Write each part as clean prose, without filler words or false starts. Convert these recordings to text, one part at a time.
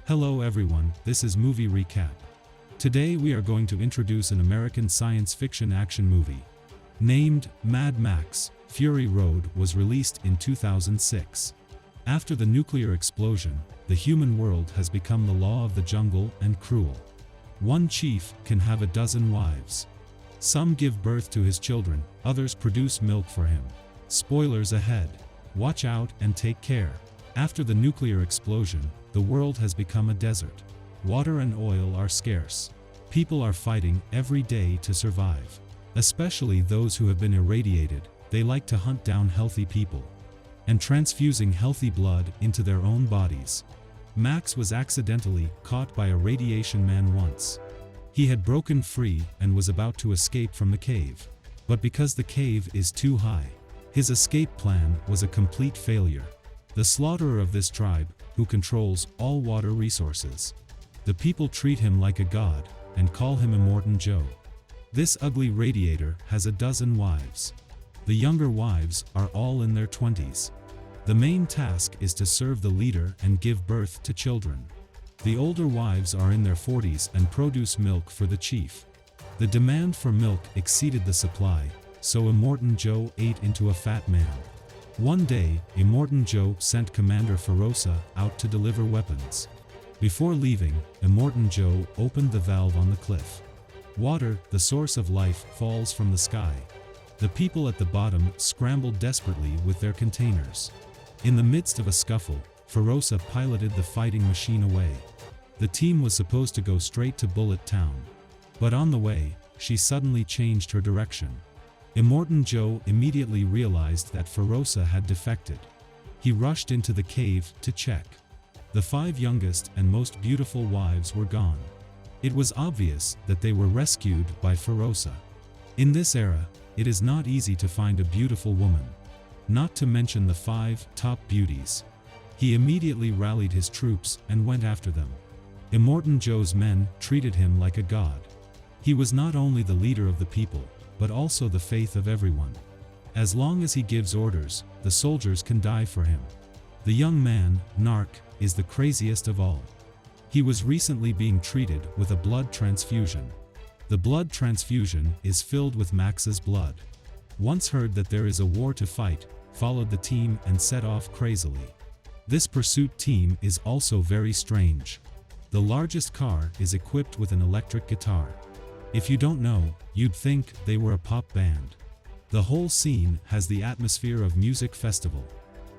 Hello everyone, this is Movie Recap. Today we are going to introduce an American science fiction action movie. Named Mad Max, Fury Road was released in 2006. After the nuclear explosion, the human world has become the law of the jungle and cruel. One chief can have a dozen wives. Some give birth to his children, others produce milk for him. Spoilers ahead. Watch out and take care. After the nuclear explosion, the world has become a desert. Water and oil are scarce. People are fighting every day to survive. Especially those who have been irradiated, they like to hunt down healthy people and transfusing healthy blood into their own bodies. Max was accidentally caught by a radiation man once. He had broken free and was about to escape from the cave. But because the cave is too high, his escape plan was a complete failure. The slaughterer of this tribe, who controls all water resources. The people treat him like a god and call him Immortan Joe. This ugly radiator has a dozen wives. The younger wives are all in their 20s. The main task is to serve the leader and give birth to children. The older wives are in their 40s and produce milk for the chief. The demand for milk exceeded the supply, so Immortan Joe ate into a fat man. One day, Immortan Joe sent Commander Ferosa out to deliver weapons. Before leaving, Immortan Joe opened the valve on the cliff. Water, the source of life, falls from the sky. The people at the bottom scrambled desperately with their containers. In the midst of a scuffle, Ferosa piloted the fighting machine away. The team was supposed to go straight to Bullet Town. But on the way, she suddenly changed her direction. Immortan Joe immediately realized that Ferosa had defected. He rushed into the cave to check. The 5 youngest and most beautiful wives were gone. It was obvious that they were rescued by Ferosa. In this era, it is not easy to find a beautiful woman. Not to mention the 5 top beauties. He immediately rallied his troops and went after them. Immortan Joe's men treated him like a god. He was not only the leader of the people, but also the faith of everyone. As long as he gives orders, the soldiers can die for him. The young man, Narc, is the craziest of all. He was recently being treated with a blood transfusion. The blood transfusion is filled with Max's blood. Once heard that there is a war to fight, followed the team and set off crazily. This pursuit team is also very strange. The largest car is equipped with an electric guitar. If you don't know, you'd think they were a pop band. The whole scene has the atmosphere of music festival.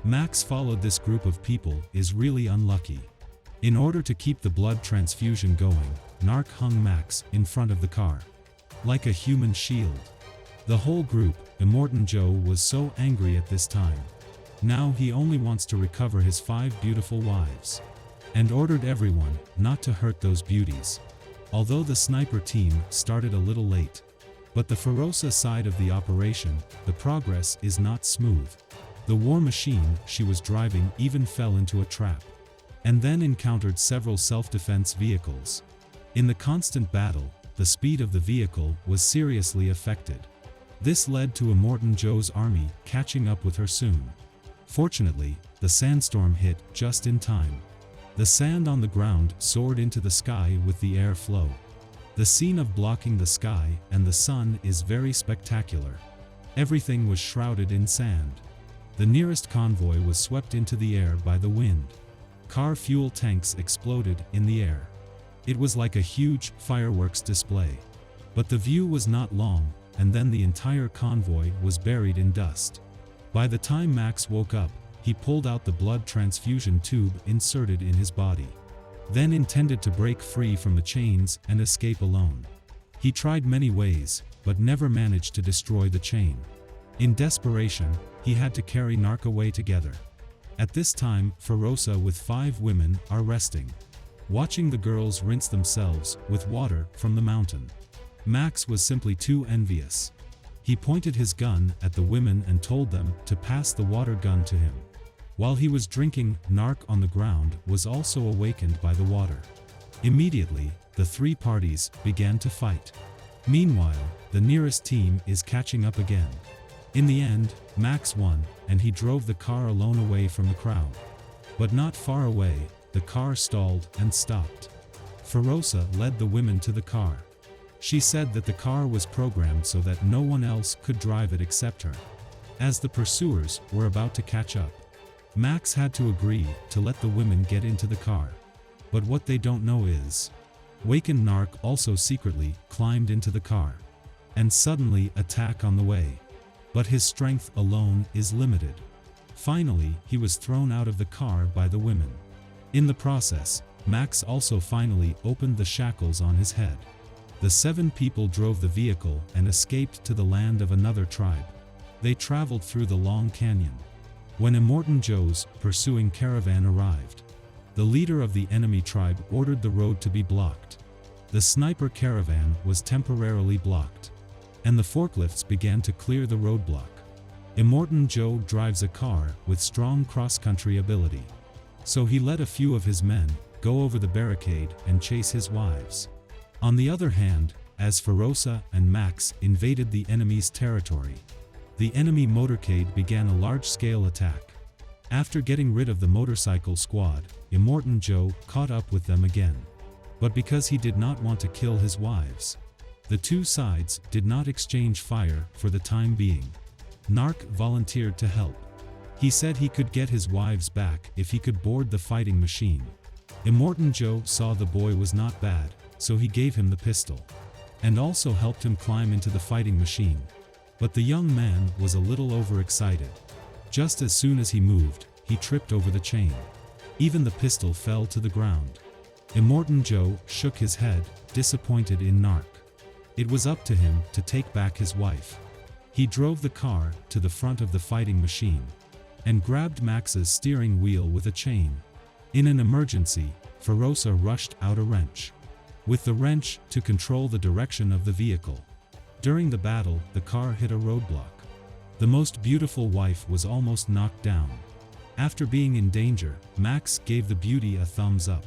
Max followed this group of people is really unlucky. In order to keep the blood transfusion going, Narc hung Max in front of the car, like a human shield. The whole group, Immortan Joe, was so angry at this time. Now he only wants to recover his 5 beautiful wives, and ordered everyone not to hurt those beauties. Although the sniper team started a little late, but the Ferosa side of the operation, the progress is not smooth. The war machine she was driving even fell into a trap, and then encountered several self-defense vehicles. In the constant battle, the speed of the vehicle was seriously affected. This led to Immortan Joe's army catching up with her soon. Fortunately, the sandstorm hit just in time. The sand on the ground soared into the sky with the air flow. The scene of blocking the sky and the sun is very spectacular. Everything was shrouded in sand. The nearest convoy was swept into the air by the wind. Car fuel tanks exploded in the air. It was like a huge fireworks display. But the view was not long, and then the entire convoy was buried in dust. By the time Max woke up, he pulled out the blood transfusion tube inserted in his body. Then intended to break free from the chains and escape alone. He tried many ways, but never managed to destroy the chain. In desperation, he had to carry Narc away together. At this time, Ferosa with 5 women are resting, watching the girls rinse themselves with water from the mountain. Max was simply too envious. He pointed his gun at the women and told them to pass the water gun to him. While he was drinking, Narc on the ground was also awakened by the water. Immediately, the 3 parties began to fight. Meanwhile, the nearest team is catching up again. In the end, Max won, and he drove the car alone away from the crowd. But not far away, the the car stalled and stopped. Ferosa led the women to the car. She said that the car was programmed so that no one else could drive it except her. As the pursuers were about to catch up, Max had to agree to let the women get into the car. But what they don't know is, Waken Narc also secretly climbed into the car and suddenly attack on the way. But his strength alone is limited. Finally, he was thrown out of the car by the women. In the process, Max also finally opened the shackles on his head. The 7 people drove the vehicle and escaped to the land of another tribe. They traveled through the long canyon. When Immortan Joe's pursuing caravan arrived, the leader of the enemy tribe ordered the road to be blocked. The sniper caravan was temporarily blocked, and the forklifts began to clear the roadblock. Immortan Joe drives a car with strong cross-country ability, so he let a few of his men go over the barricade and chase his wives. On the other hand, as Ferosa and Max invaded the enemy's territory, the enemy motorcade began a large-scale attack. After getting rid of the motorcycle squad, Immortan Joe caught up with them again. But because he did not want to kill his wives, the two sides did not exchange fire for the time being. Narc volunteered to help. He said he could get his wives back if he could board the fighting machine. Immortan Joe saw the boy was not bad, so he gave him the pistol, and also helped him climb into the fighting machine. But the young man was a little overexcited. Just as soon as he moved, he tripped over the chain. Even the pistol fell to the ground. Immortan Joe shook his head, disappointed in Narc. It was up to him to take back his wife. He drove the car to the front of the fighting machine and grabbed Max's steering wheel with a chain. In an emergency, Ferosa rushed out a wrench, with the wrench to control the direction of the vehicle. During the battle, the car hit a roadblock. The most beautiful wife was almost knocked down. After being in danger, Max gave the beauty a thumbs up.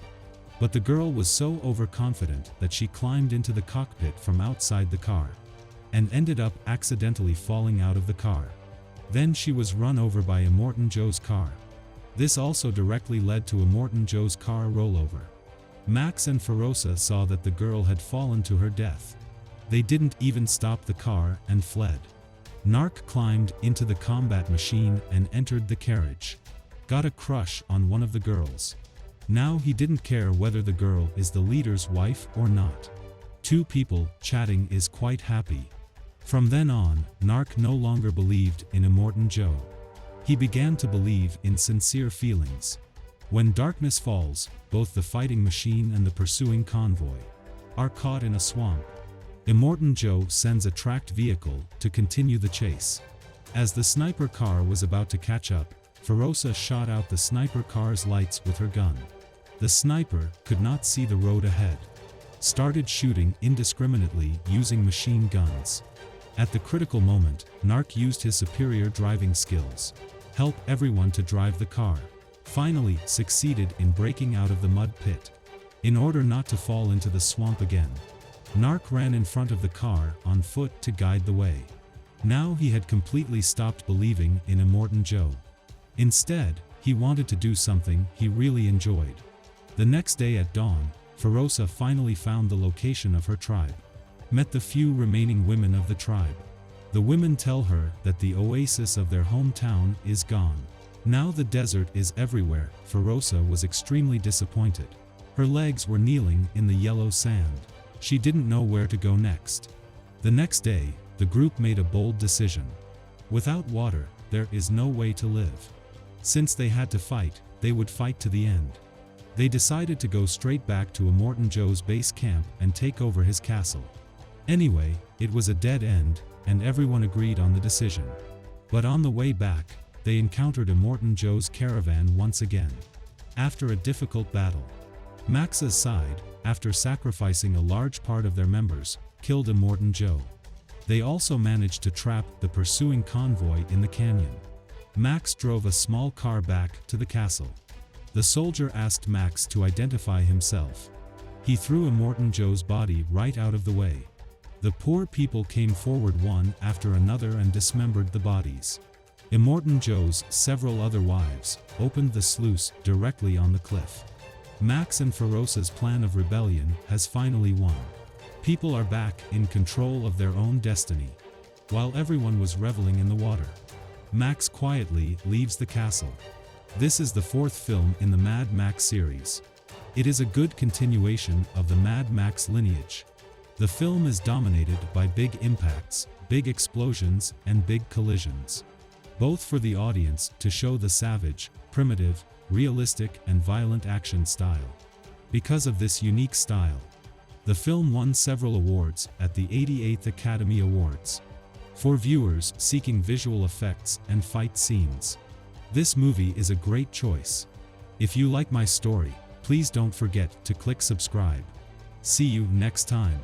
But the girl was so overconfident that she climbed into the cockpit from outside the car and ended up accidentally falling out of the car. Then she was run over by Immortan Joe's car. This also directly led to Immortan Joe's car rollover. Max and Ferosa saw that the girl had fallen to her death. They didn't even stop the car and fled. Narc climbed into the combat machine and entered the carriage. Got a crush on one of the girls. Now he didn't care whether the girl is the leader's wife or not. 2 people chatting is quite happy. From then on, Narc no longer believed in Immortan Joe. He began to believe in sincere feelings. When darkness falls, both the fighting machine and the pursuing convoy are caught in a swamp. Immortan Joe sends a tracked vehicle to continue the chase. As the sniper car was about to catch up, Ferosa shot out the sniper car's lights with her gun. The sniper could not see the road ahead. Started shooting indiscriminately using machine guns. At the critical moment, Narc used his superior driving skills. Help everyone to drive the car. Finally succeeded in breaking out of the mud pit. In order not to fall into the swamp again, Narc ran in front of the car on foot to guide the way. Now he had completely stopped believing in Immortan Joe. Instead, he wanted to do something he really enjoyed. The next day at dawn, Ferosa finally found the location of her tribe. Met the few remaining women of the tribe. The women tell her that the oasis of their hometown is gone. Now the desert is everywhere. Ferosa was extremely disappointed. Her legs were kneeling in the yellow sand. She didn't know where to go next. The next day, the group made a bold decision. Without water, there is no way to live. Since they had to fight, they would fight to the end. They decided to go straight back to Immortan Joe's base camp and take over his castle. Anyway, it was a dead end, and everyone agreed on the decision. But on the way back, they encountered Immortan Joe's caravan once again. After a difficult battle, Max's side, after sacrificing a large part of their members, killed Immortan Joe. They also managed to trap the pursuing convoy in the canyon. Max drove a small car back to the castle. The soldier asked Max to identify himself. He threw Immortan Joe's body right out of the way. The poor people came forward one after another and dismembered the bodies. Immortan Joe's several other wives opened the sluice directly on the cliff. Max and Ferosa's plan of rebellion has finally won. People are back in control of their own destiny. While everyone was reveling in the water, Max quietly leaves the castle. This is the fourth film in the Mad Max series. It is a good continuation of the Mad Max lineage. The film is dominated by big impacts, big explosions, and big collisions. Both for the audience to show the savage, primitive, realistic, and violent action style. Because of this unique style, the film won several awards at the 88th Academy Awards. For viewers seeking visual effects and fight scenes, this movie is a great choice. If you like my story, please don't forget to click subscribe. See you next time.